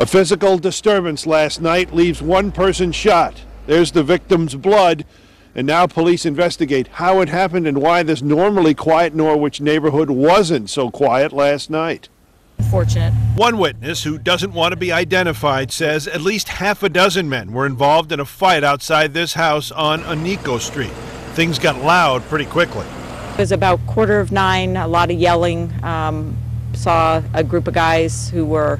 A physical disturbance last night leaves one person shot. There's the victim's blood, and now police investigate how it happened and why this normally quiet Norwich neighborhood wasn't so quiet last night. Fortunate. One witness who doesn't want to be identified says at least half a dozen men were involved in a fight outside this house on Anico Street. Things got loud pretty quickly. It was about 9:15, a lot of yelling. Saw a group of guys who were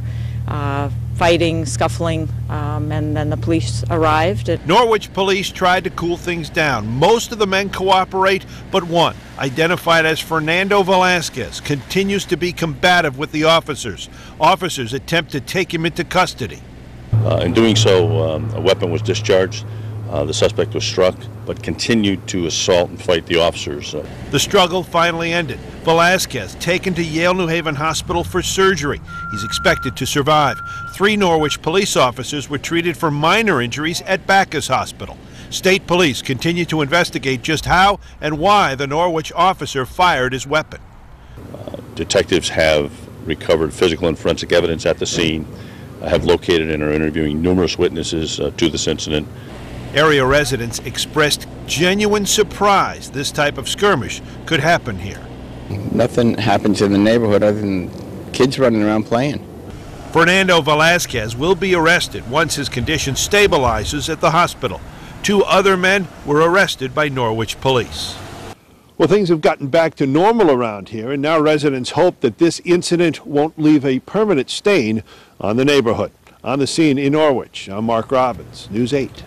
fighting, scuffling, and then the police arrived. Norwich police tried to cool things down. Most of the men cooperate, but one, identified as Fernando Velasquez, continues to be combative with the officers. Officers attempt to take him into custody. In doing so, a weapon was discharged. The suspect was struck, but continued to assault and fight the officers. The struggle finally ended. Velasquez taken to Yale New Haven Hospital for surgery. He's expected to survive. 3 Norwich police officers were treated for minor injuries at Bacchus Hospital. State police continue to investigate just how and why the Norwich officer fired his weapon. Detectives have recovered physical and forensic evidence at the scene, have located and are interviewing numerous witnesses to this incident. Area residents expressed genuine surprise this type of skirmish could happen here. Nothing happens in the neighborhood other than kids running around playing. Fernando Velasquez will be arrested once his condition stabilizes at the hospital. 2 other men were arrested by Norwich police. Well, things have gotten back to normal around here, and now residents hope that this incident won't leave a permanent stain on the neighborhood. On the scene in Norwich, I'm Mark Robbins, News 8.